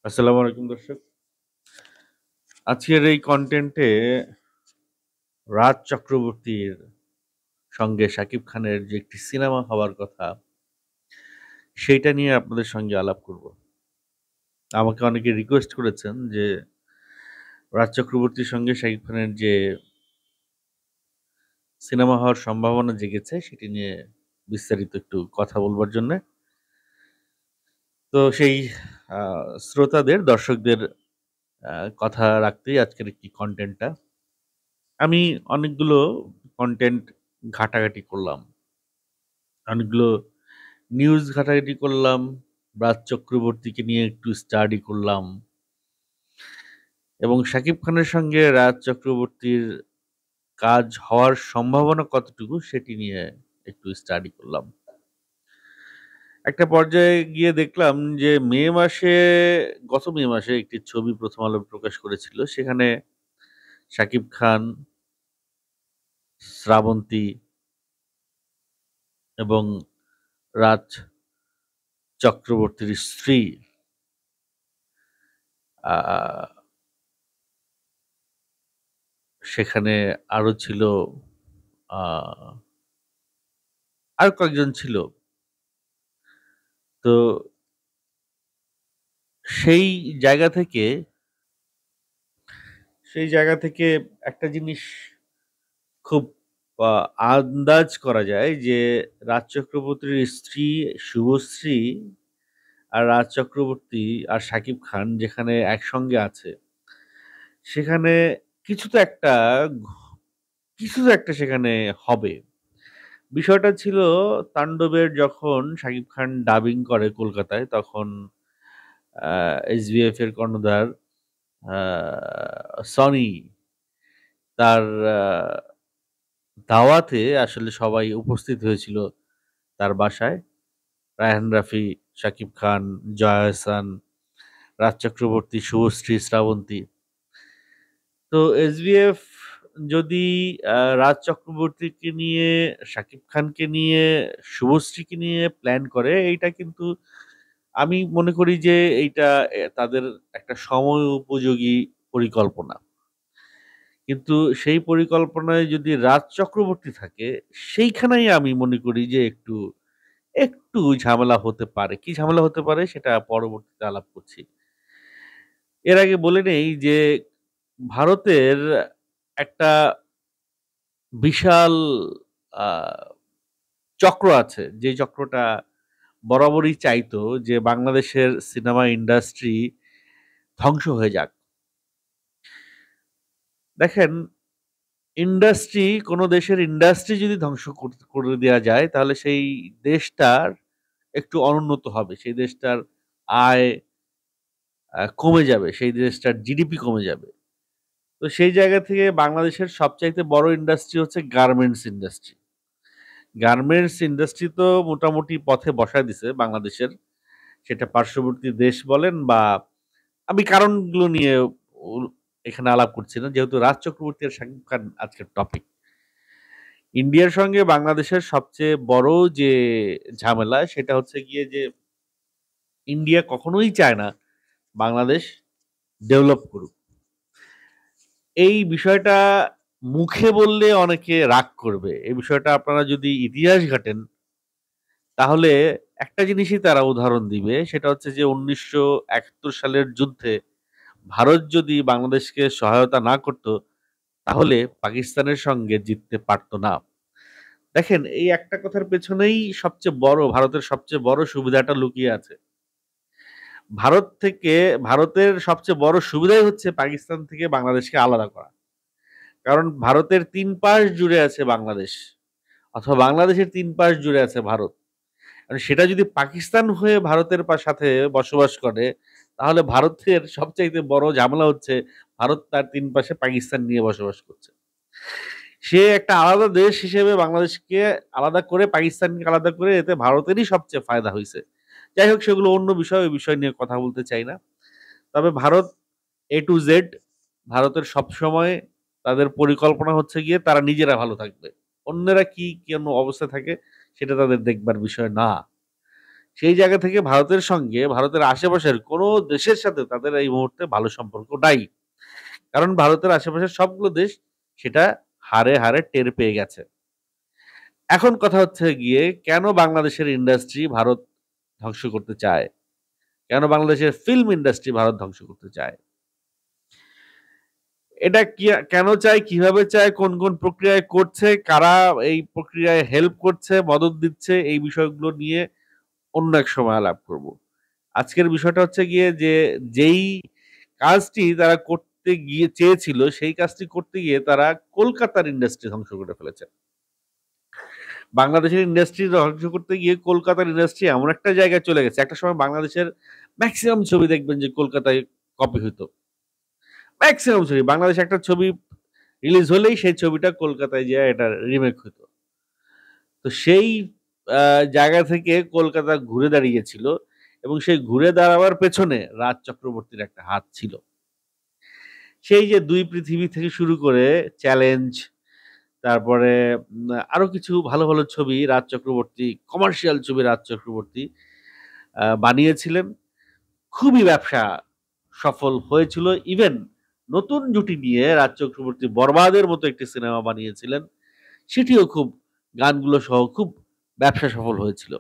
আসসালামু আলাইকুম দর্শক। আজকের এই কন্টেন্টে রাজ চক্রবর্তীর সঙ্গে শাকিব খানের যে একটি সিনেমা হওয়ার কথা, সেইটা নিয়ে আপনাদের সঙ্গে আলাপ করব। আমাকে অনেকে রিকোয়েস্ট করেছেন যে রাজ চক্রবর্তীর সঙ্গে শাকিব খানের যে সিনেমা হওয়ার সম্ভাবনা জেগেছে সেটি নিয়ে বিস্তারিত একটু কথা বলবার জন্যে। তো সেই শ্রোতাদের, দর্শকদের কথা রাখতেই আজকের একটি কন্টেন্টটা। আমি অনেকগুলো কন্টেন্ট ঘাটাঘাটি করলাম। অনেকগুলো নিউজ ঘাটাঘাটি করলাম, রাজ চক্রবর্তীকে নিয়ে একটু স্টাডি করলাম এবং শাকিব খানের সঙ্গে রাজ চক্রবর্তীর কাজ হওয়ার সম্ভাবনা কতটুকু সেটি নিয়ে একটু স্টাডি করলাম। একটা পর্যায়ে গিয়ে দেখলাম যে গত মে মাসে একটি ছবি প্রথম আলো প্রকাশ করেছিল। সেখানে শাকিব খান, শ্রাবন্তী এবং রাজ চক্রবর্তীর স্ত্রী আহ সেখানে আরো ছিল, আহ আরো কয়েকজন ছিল। তো সেই জায়গা থেকে সেই জায়গা থেকে একটা জিনিস খুব আন্দাজ করা যায় যে রাজ চক্রবর্তীর স্ত্রী শুভশ্রী আর রাজ চক্রবর্তী আর শাকিব খান যেখানে একসঙ্গে আছে, সেখানে কিছু তো একটা কিছু তো একটা সেখানে হবে। বিষয়টা ছিল তাণ্ডবের যখন শাকিব খান ডাবিং করে কলকাতায়, তখন এসবিএফ এর কর্ণধার সনি তার দাওয়াতে আসলে সবাই উপস্থিত হয়েছিল তার বাসায়। রায়হান রাফি, শাকিব খান, জয়া আহসান, রাজ চক্রবর্তী, শুভশ্রী, শ্রাবন্তী। তো এসবিএফ যদি রাজ চক্রবর্তীকে নিয়ে, শাকিব খানকে নিয়ে, শুভশ্রীকে নিয়ে প্ল্যান করে, এইটা কিন্তু আমি মনে করি যে এইটা তাদের একটা সময় উপযোগী পরিকল্পনা। কিন্তু সেই পরিকল্পনায় যদি রাজ চক্রবর্তী থাকে, সেইখানেই আমি মনে করি যে একটু একটু ঝামেলা হতে পারে। কি ঝামেলা হতে পারে সেটা পরবর্তীতে আলাপ করছি। এর আগে বলে নেই যে ভারতের একটা বিশাল আহ, চক্র আছে, যে চক্রটা বরাবরই চাইতো যে বাংলাদেশের সিনেমা ইন্ডাস্ট্রি ধ্বংস হয়ে যাক। দেখেন, কোনো দেশের ইন্ডাস্ট্রি যদি ধ্বংস করে দেওয়া যায়, তাহলে সেই দেশটার একটু অনুন্নত হবে, সেই দেশটার আয় কমে যাবে, সেই দেশটার জিডিপি কমে যাবে। তো সেই জায়গা থেকে বাংলাদেশের সবচাইতে বড় ইন্ডাস্ট্রি হচ্ছে গার্মেন্টস ইন্ডাস্ট্রি। গার্মেন্টস ইন্ডাস্ট্রি তো মোটামুটি পথে বসায় দিছে বাংলাদেশের, সেটা পার্শ্ববর্তী দেশ বলেন বা, আমি কারণগুলো নিয়ে উ- এখানে আলাপ করছি না, যেহেতু রাজ চক্রবর্তী আর শাকিব খান আজকের টপিক। ইন্ডিয়ার সঙ্গে বাংলাদেশের সবচেয়ে বড় যে ঝামেলা সেটা হচ্ছে গিয়ে যে ইন্ডিয়া কখনোই চায় না বাংলাদেশ ডেভেলপ করুক। এই বিষয়টা মুখে বললে অনেকে রাগ করবে, এই বিষয়টা আপনারা যদি ইতিহাস ঘাটেন তাহলে একটা জিনিসই তারা উদাহরণ দিবে, সেটা হচ্ছে যে 1971 সালের যুদ্ধে ভারত যদি বাংলাদেশকে সহায়তা না করত, তাহলে পাকিস্তানের সঙ্গে জিততে পারতো না। দেখেন, এই একটা কথার পেছনেই ভারতের সবচেয়ে বড় সুবিধাটা লুকিয়ে আছে। ভারত থেকে ভারতের সবচেয়ে বড় সুবিধাই হচ্ছে পাকিস্তান থেকে বাংলাদেশকে আলাদা করা। কারণ ভারতের 3 পাশ জুড়ে আছে বাংলাদেশ, অথবা বাংলাদেশের 3 পাশ জুড়ে আছে ভারত। আর সেটা যদি পাকিস্তান হয়ে ভারতের সাথে বসবাস করে, তাহলে ভারতের সবচাইতে বড় ঝামেলা হচ্ছে ভারত তার 3 পাশে পাকিস্তান নিয়ে বসবাস করছে। সে একটা আলাদা দেশ হিসেবে বাংলাদেশকে আলাদা করে, পাকিস্তানকে আলাদা করে, এতে ভারতেরই সবচেয়ে ফায়দা হয়েছে। যাই হোক, সেগুলো অন্য বিষয়, ওই বিষয় নিয়ে কথা বলতে চাই না। তবে ভারত A to Z, ভারতের সবসময় তাদের পরিকল্পনা হচ্ছে গিয়ে তারা নিজেরা ভালো থাকবে। অন্যেরা কি কেন অবস্থা থাকে সেটা তাদের দেখবার বিষয় না। সেই জায়গা থেকে ভারতের সঙ্গে ভারতের আশেপাশের কোনো দেশের সাথে তাদের এই মুহূর্তে ভালো সম্পর্ক নাই। কারণ ভারতের আশেপাশের সবগুলো দেশ সেটা হাড়ে, হাড়ে টের পেয়ে গেছে। এখন কথা হচ্ছে গিয়ে কেন বাংলাদেশের ইন্ডাস্ট্রি ভারত ধ্বংস করতে চায়? কেন বাংলাদেশের ফিল্ম ইন্ডাস্ট্রি ভারত ধ্বংস করতে চায়? এটা কি কেন চায়, কিভাবে চায়, কোন, কোন প্রক্রিয়ায় করছে, কারা এই প্রক্রিয়ায় হেল্প করছে, মদদ দিচ্ছে, এই বিষয়গুলো নিয়ে অন্য এক সময় আলাপ করব। আজকের বিষয়টা হচ্ছে গিয়ে যে যেই কাজটি তারা করতে গিয়ে চেয়েছিল সেই কাজটি করতে গিয়ে তারা কলকাতার ইন্ডাস্ট্রি ধ্বংস করে ফেলেছে। বাংলাদেশের ইন্ডাস্ট্রি ধ্বংস করতে গিয়ে কলকাতার ইন্ডাস্ট্রি এমন একটা জায়গায় চলে গেছে। একটা সময় বাংলাদেশের মেক্সিমাম ছবি দেখবেন যে কলকাতায় কপি হইতো। মেক্সিমাম ছবি বাংলাদেশে একটা ছবি রিলিজ হলেই সেই ছবিটা কলকাতায় যেয়ে এটা রিমেক হইতো। তো সেই জায়গা থেকে কলকাতা ঘুরে দাঁড়িয়েছিল এবং সেই ঘুরে দাঁড়াবার পেছনে রাজ চক্রবর্তীর একটা হাত ছিল। সেই যে ২ পৃথিবী থেকে শুরু করে চ্যালেঞ্জ, তারপরে আরো কিছু ভালো, ভালো ছবি রাজ চক্রবর্তী, কমার্শিয়াল ছবি রাজ চক্রবর্তী বানিয়েছিলেন। খুবই ব্যবসা সফল হয়েছিল। ইভেন নতুন জুটি নিয়ে রাজ চক্রবর্তী 'বরবাদের' মতো একটি সিনেমা বানিয়েছিলেন। সেটিও খুব গানগুলো সহ খুব ব্যবসা সফল হয়েছিল।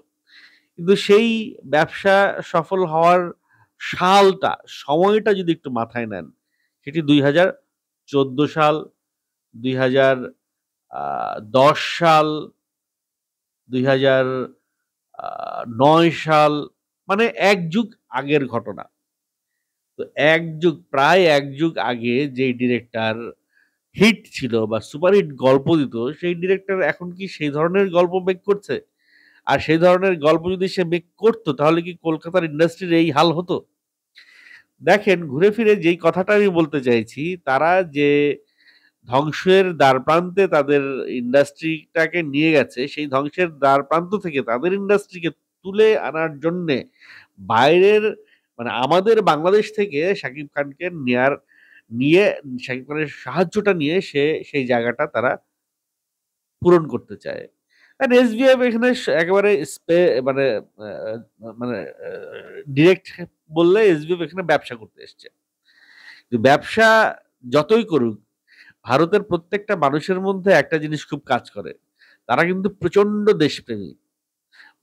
কিন্তু সেই ব্যবসা সফল হওয়ার সালটা, সময়টা যদি একটু মাথায় নেন, সেটি ২০১৪ সাল, ২০১০ সাল, ২০০৯ সাল, মানে ১ যুগ আগের ঘটনা। তো ১ যুগ প্রায় ১ যুগ আগে যেই ডিরেক্টর হিট ছিল বা সুপারহিট গল্প দিত, সেই ডিরেক্টর এখন কি সেই ধরনের গল্প মেক করছে? আর সেই ধরনের গল্প যদি সে মেক করত তাহলে কি কলকাতার ইন্ডাস্ট্রির এই হাল হতো? দেখেন ঘুরে ফিরে যেই কথাটা আমি বলতে চাইছি, তারা যে ধ্বংসের দ্বারপ্রান্তে তাদের ইন্ডাস্ট্রিটাকে নিয়ে গেছে, সেই ধ্বংসের দ্বারপ্রান্ত থেকে তাদের ইন্ডাস্ট্রিকে তুলে আনার জন্যে বাইরের মানে আমাদের বাংলাদেশ থেকে শাকিব খানকে নিয়ে শাকিব খানের সাহায্যটা নিয়ে সেই জায়গাটা তারা পূরণ করতে চায়। অ্যান্ড এসবিএফ এখানে একেবারে মানে আ মানে আ ডিরেক্ট বললে এসবিএফ এখানে ব্যবসা করতে এসছে। ব্যবসা যতই করুক, ভারতের প্রত্যেকটা মানুষের মধ্যে একটা জিনিস খুব কাজ করে। তারা কিন্তু প্রচন্ড দেশপ্রেমী।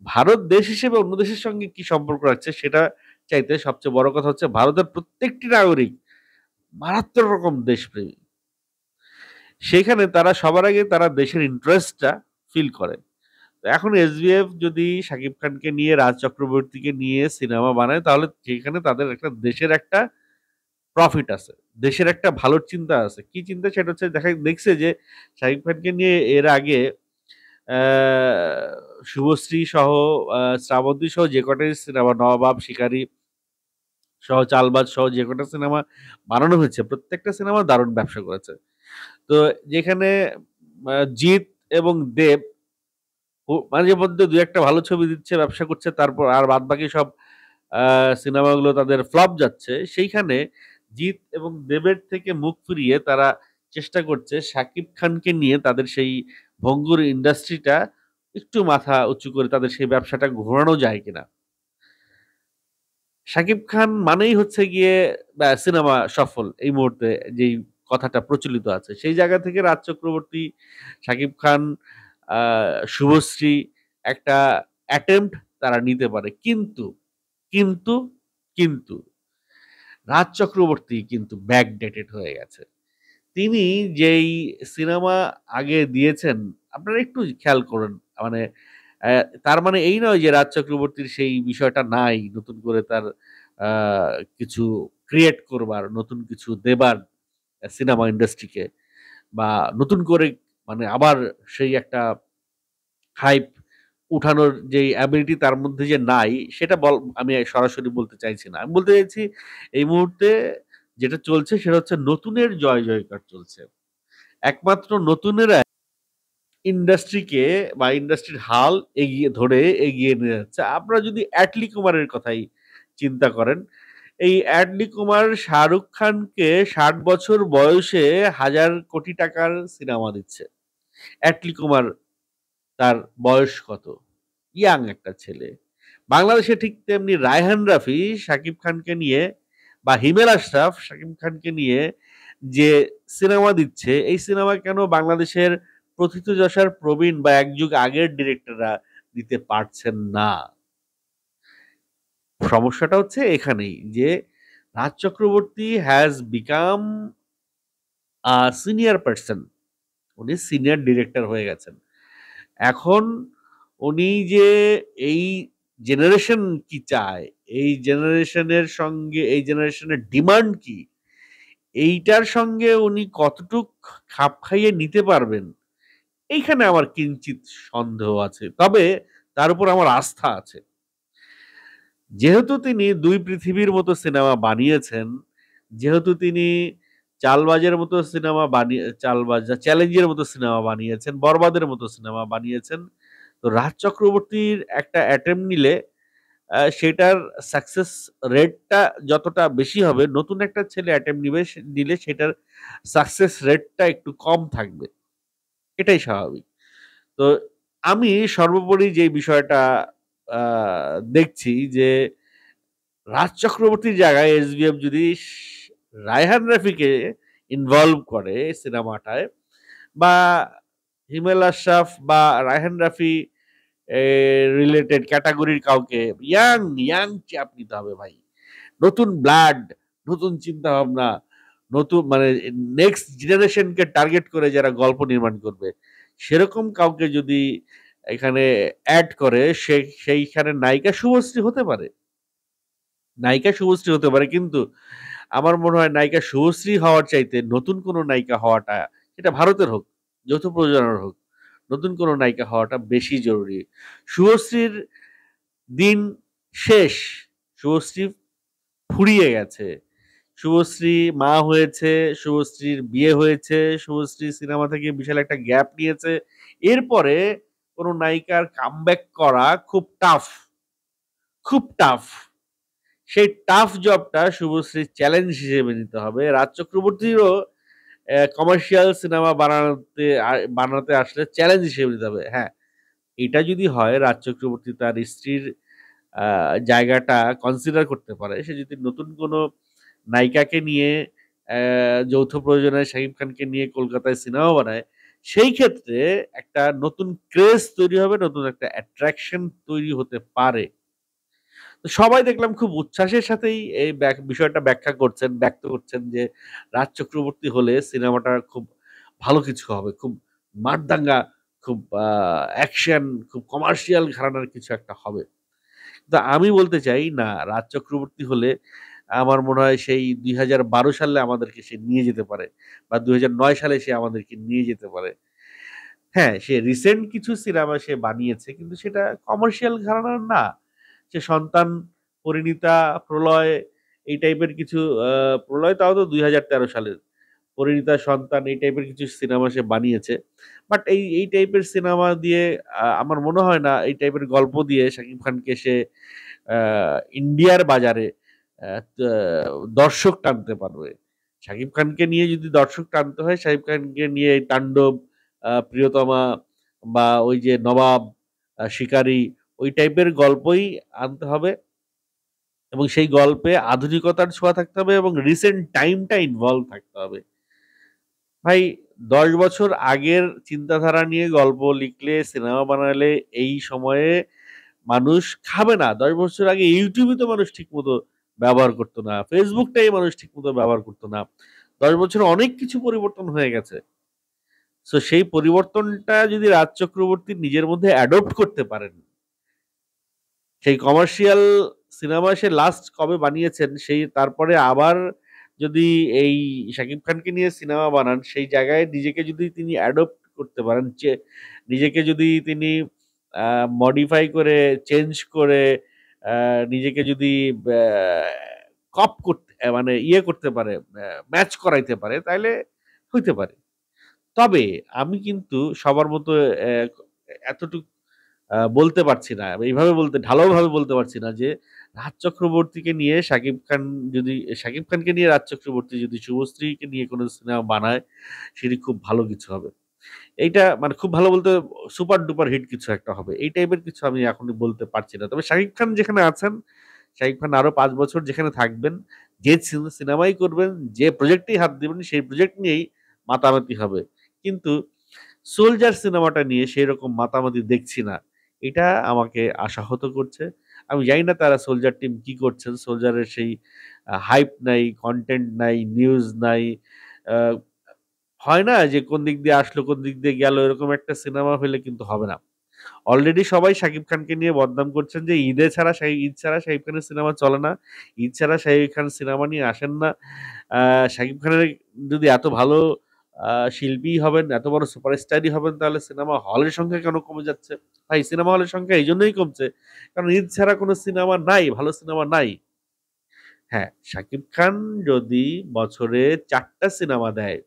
ভারত দেশ হিসেবে অন্য দেশের সঙ্গে কি সম্পর্ক রাখছে সেটা চাইতে সবচেয়ে বড় কথা হচ্ছে ভারতের প্রত্যেকটি নাগরিক মারাত্মক রকম দেশপ্রেমী। সেখানে তারা সবার আগে তারা দেশের ইন্টারেস্টটা ফিল করে। তো এখন এসবিএফ যদি শাকিব খানকে নিয়ে, রাজ চক্রবর্তীকে নিয়ে সিনেমা বানায় তাহলে সেখানে তাদের একটা দেশের একটা প্রফিট আছে। দেশের একটা ভালোর চিন্তা আছে। কি চিন্তা সেটা হচ্ছে দেখছে যে শাকিব খানকে নিয়ে এর আগে অ্যা শুভশ্রী সহ শ্রাবন্তী সহ যে কটাই সিনেমা 'নবাব', 'শিকারী' সহ 'চালবাজ' সহ যে কটা সিনেমা বানানো হয়েছে প্রত্যেকটা সিনেমা দারুণ ব্যবসা করেছে। তো যেখানে জিৎ এবং দেব মাঝে মধ্যে ২-১ টা ভালো ছবি দিচ্ছে, ব্যবসা করছে তারপর আর বাদবাকি সব আ সিনেমাগুলো তাদের ফ্লপ যাচ্ছে। সেইখানে জিৎ এবং দেবের থেকে মুখ ফিরিয়ে তারা চেষ্টা করছে শাকিব খানকে নিয়ে তাদের সেই ভঙ্গুর ইন্ডাস্ট্রিটা একটু মাথা উঁচু করে তাদের সেই ব্যবসাটা ঘোরানো যায় কিনা। শাকিব খান মানেই হচ্ছে গিয়ে সিনেমা সফল এই মুহূর্তে যেই কথাটা প্রচলিত আছে। সেই জায়গা থেকে রাজ চক্রবর্তী, শাকিব খান, আ শুভশ্রী একটা অ্যাটেম্প্ট তারা নিতে পারে। কিন্তু, কিন্তু রাজ চক্রবর্তী কিন্তু ব্যাকডেটেড হয়ে গেছে। তিনি যেই সিনেমা আগে দিয়েছেন, আপনারা একটু খেয়াল করুন। মানে তার মানে এই নয় যে রাজ চক্রবর্তীর সেই বিষয়টা নাই। নতুন করে তার আ কিছু ক্রিয়েট করবার, নতুন কিছু দেবার সিনেমা ইন্ডাস্ট্রিকে বা নতুন করে মানে আবার সেই একটা হাইপ উঠানোর যেই অ্যাবিলিটি তার মধ্যে যে নাই, সেটা আমি সরাসরি বলতে চাইছি না। আমি বলতে চাইছি এই মুহূর্তে যেটা চলছে সেটা হচ্ছে নতুনের জয় জয়কার চলছে। একমাত্র নতুনেরা ইন্ডাস্ট্রিকে বা ইন্ডাস্ট্রির হাল এগিয়ে নিয়ে যাচ্ছে। আপনারা যদি অ্যাটলি কুমারের কথাই চিন্তা করেন, এই অ্যাটলি কুমার শাহরুখ খানকে ৬০ বছর বয়সে হাজার কোটি টাকার সিনেমা দিচ্ছে। অ্যাটলি কুমার তার বয়স কত? ইয়াং একটা ছেলে। বাংলাদেশে ঠিক তেমনি রায়হান রাফি শাকিব খানকে নিয়ে বা হিমেল আশরাফ শাকিব খানকে নিয়ে যে সিনেমা দিচ্ছে, এই সিনেমা কেন বাংলাদেশের প্রথিতযশার প্রবীণ বা এক যুগ আগের ডিরেক্টররা দিতে পারছেন না? সমস্যাটা হচ্ছে এখানেই যে Raj Chakraborty has become a senior person. উনি সিনিয়র ডিরেক্টর হয়ে গেছেন। এখন উনি যে এই জেনারেশন কি চায়, এই জেনারেশনের সঙ্গে এই জেনারেশনের ডিমান্ড কি, এইটার সঙ্গে উনি কতটুক খাপ খাইয়ে নিতে পারবেন, এইখানে আমার কিঞ্চিত সন্দেহ আছে। তবে তার উপর আমার আস্থা আছে। যেহেতু তিনি 'দুই পৃথিবীর' মতো সিনেমা বানিয়েছেন, যেহেতু তিনি 'চালবাজের' মতো সিনেমা বানিয়ে 'চালবাজ' 'চ্যালেঞ্জের' মতো সিনেমা বানিয়েছেন, 'বরবাদের' মতো সিনেমা বানিয়েছেন। তো রাজ চক্রবর্তীর একটা অ্যাটেম্প্ট নিলে সেটার সাকসেস রেটটা যতটা বেশি হবে, নতুন একটা ছেলে অ্যাটেম্প্ট নিলে সেটার সাকসেস রেটটা একটু কম থাকবে। এটাই স্বাভাবিক। তো আমি সর্বোপরি যে বিষয়টা আ দেখছি যে রাজ চক্রবর্তীর জায়গায় এসবিএফ যদি রায়হান রাফিকে ইনভলভ করে সিনেমাটায় বা হিমেল আশরাফ বা রায়হান রাফি রিলেটেড ক্যাটাগরির কাউকে ইয়াং চাপ নিতে হবে ভাই। নতুন ব্লাড, নতুন চিন্তা ভাবনা, নতুন মানে নেক্সট জেনারেশনকে টার্গেট করে যারা গল্প নির্মাণ করবে, সেরকম কাউকে যদি এখানে এড করে সেইখানে নায়িকা শুভশ্রী হতে পারে। নায়িকা শুভশ্রী হতে পারে, কিন্তু আমার মনে হয় নায়িকা শুভশ্রী হওয়ার চাইতে নতুন কোনো নায়িকা হওয়াটা, সেটা ভারতের হোক, যৌথ প্রযোজনার হোক, নতুন কোনো নায়িকা হওয়াটা বেশি জরুরি। শুভশ্রীর দিন শেষ। শুভশ্রী ফুরিয়ে গেছে। শুভশ্রী মা হয়েছে, শুভশ্রীর বিয়ে হয়েছে, শুভশ্রী সিনেমা থেকে বিশাল একটা গ্যাপ নিয়েছে। এরপরে কোনো নায়িকার কামব্যাক করা খুব টাফ, খুব টাফ। সেই টাফ জবটা শুভশ্রীর চ্যালেঞ্জ হিসেবে নিতে হবে। রাজ চক্রবর্তীরও কমার্শিয়াল সিনেমা বানাতে আসলে চ্যালেঞ্জ হিসেবে নিতে হবে। হ্যাঁ, এটা যদি হয় রাজ চক্রবর্তী তার স্ত্রীর আ জায়গাটা কনসিডার করতে পারে। সে যদি নতুন কোনো নায়িকাকে নিয়ে যৌথ প্রযোজনায় শাকিব খানকে নিয়ে কলকাতায় সিনেমা বানায়, সেই ক্ষেত্রে একটা নতুন ক্রেজ তৈরি হবে, নতুন একটা অ্যাট্রাকশন তৈরি হতে পারে। তো সবাই দেখলাম খুব উচ্ছ্বাসের সাথেই এই বিষয়টা ব্যক্ত করছেন যে রাজ চক্রবর্তী হলে সিনেমাটা খুব ভালো কিছু হবে। খুব মারদাঙ্গা, খুব অ্যাকশন, খুব কমার্শিয়াল ঘরানার কিছু একটা হবে। তো আমি বলতে চাই না, রাজ চক্রবর্তী হলে আমার মনে হয় সেই ২০১২ সালে আমাদেরকে সে নিয়ে যেতে পারে বা ২০০৯ সালে সে আমাদেরকে নিয়ে যেতে পারে। হ্যাঁ, সে রিসেন্ট কিছু সিনেমা সে বানিয়েছে কিন্তু সেটা কমার্শিয়াল ঘরানার না। সে 'সন্তান', 'পরিণীতা', 'প্রলয়' এই টাইপের কিছু 'প্রলয়' তাও তো ২০১৩ সালের। 'পরিণীতা', 'সন্তান' এই টাইপের কিছু সিনেমা সে বানিয়েছে। বাট এই টাইপের সিনেমা দিয়ে আমার মনে হয় না এই টাইপের গল্প দিয়ে শাকিব খানকে সে আ ইন্ডিয়ার বাজারে আ তা দর্শক টানতে পারবে। শাকিব খানকে নিয়ে যদি দর্শক টানতে হয়, শাকিব খানকে নিয়ে এই 'তাণ্ডব', 'প্রিয়তমা' বা ওই যে 'নবাব', 'শিকারী' ওই টাইপের গল্পই আনতে হবে এবং সেই গল্পে আধুনিকতার ছোঁয়া থাকতে হবে এবং রিসেন্ট টাইমটা ইনভলভ থাকতে হবে। ভাই ১০ বছর আগের চিন্তাধারা নিয়ে গল্প লিখলে, সিনেমা বানালে এই সময়ে মানুষ খাবে না। ১০ বছর আগে YouTube ই তো মানুষ ঠিকমতো ব্যবহার করত না। Facebook টাই মানুষ ঠিকমতো ব্যবহার করত না। ১০ বছরে অনেক কিছু পরিবর্তন হয়ে গেছে। সো সেই পরিবর্তনটা যদি রাজ চক্রবর্তী নিজের মধ্যে অ্যাডপ্ট করতে পারেন, সেই কমার্শিয়াল সিনেমা সে লাস্ট কবে বানিয়েছেন, সেই তারপরে আবার যদি এই শাকিব খানকে নিয়ে সিনেমা বানান, সেই জায়গায় নিজেকে যদি তিনি অ্যাডপ্ট করতে পারেন, নিজেকে যদি তিনি আ মডিফাই করে, চেঞ্জ করে, আ নিজেকে যদি ব্যা কপ করতে মানে ইয়ে করতে পারে, ম্যাচ করাইতে পারে, তাইলে হইতে পারে। তবে আমি কিন্তু সবার মতো এতটুক বলতে পারছি না। এইভাবে ঢালাওভাবে বলতে পারছি না যে রাজ চক্রবর্তীকে নিয়ে শাকিব খানকে নিয়ে রাজ চক্রবর্তী যদি শুভশ্রীকে নিয়ে কোন সিনেমা বানায়, সেটি খুব ভালো কিছু হবে। এইটা মানে খুব ভালো বলতে সুপার ডুপার হিট কিছু একটা হবে। এই টাইপের কিছু আমি এখনই বলতে পারছি না। তবে শাকিব খান যেখানে আছেন, শাকিব খান আরো ৫ বছর যেখানে থাকবেন, যে সিনেমাই করবেন, যে প্রজেক্টেই হাত দিবেন সেই প্রজেক্ট নিয়েই মাতামাতি হবে। কিন্তু সোলজার সিনেমাটা নিয়ে সেরকম মাতামাতি দেখছি না। এটা আমাকে আশাহত করছে। আমি জানি না তারা সোলজার টিম কি করছেন। সোলজারের সেই হাইপ নাই, কনটেন্ট নাই, নিউজ নাই। আ হয় না যে কোন দিক দিয়ে আসলো, কোন দিক দিয়ে গেল এরকম একটা সিনেমা হইলে কিন্তু হবে না। অলরেডি সবাই শাকিব খানকে নিয়ে বদনাম করছেন যে ঈদ ছাড়া শাকিব খানের সিনেমা চলে না। ঈদ ছাড়া শাকিব খান সিনেমা নিয়ে আসেন না। আ শাকিব খানের যদি এত ভালো শিল্পী হবেন, এত বড় সুপারস্টারই হবেন তাহলে সিনেমা হলের সংখ্যা কেন কমে যাচ্ছে? ভাই সিনেমা হলের সংখ্যা এইজন্যই কমছে। কারণ ঈদ ছাড়া কোন সিনেমা নাই, ভালো সিনেমা নাই। হ্যাঁ, শাকিব খান যদি বছরে ৪ টা সিনেমা দেয়,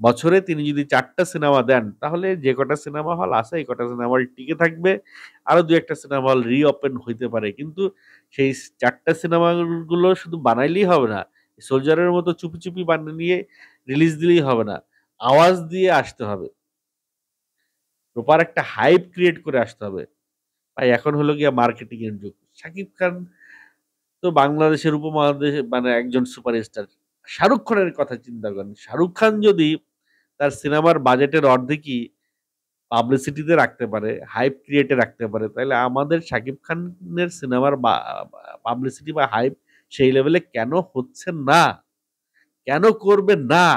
বছরে তিনি যদি ৪ টা সিনেমা দেন, তাহলে যে কটা সিনেমা হল আছে এই কটা সিনেমা হল টিকে থাকবে। আরো ২-১ টা সিনেমা হল রিওপেন হইতে পারে। কিন্তু সেই ৪ টা সিনেমা গুলো শুধু বানাইলেই হবে না। সোলজারের মতো চুপি, চুপি বানিয়ে রিলিজ দিলেই হবে না। আওয়াজ দিয়ে আসতে হবে। প্রপার একটা হাইপ ক্রিয়েট করে আসতে হবে। ভাই এখন হলো গিয়া মার্কেটিং এর যুগ। শাকিব খান তো বাংলাদেশের উপমহাদেশে মানে একজন সুপারস্টার। শাহরুখ খানের কথা চিন্তা করেন। শাহরুখ খান যদি তার সিনেমার বাজেটের অর্ধেকই পাবলিসিটিতে রাখতে পারে, হাইপ ক্রিয়েট এ রাখতে পারে, তাইলে আমাদের শাকিব খানের সিনেমার পাবলিসিটি বা হাইপ সেই লেভেলে কেন হচ্ছে না? কেন করবে না?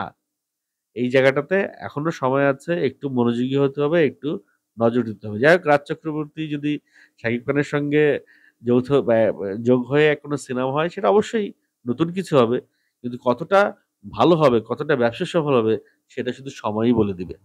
এই জায়গাটাতে এখনো সময় আছে। একটু মনোযোগী হতে হবে, একটু নজর দিতে হবে। যাই হোক, রাজ চক্রবর্তী যদি শাকিব খানের সঙ্গে যৌথ যোগ হয়ে কোনো সিনেমা হয় সেটা অবশ্যই নতুন কিছু হবে। কিন্তু কতটা ভালো হবে, কতটা ব্যবসা সফল হবে সেটা শুধু সময়ই বলে দিবে।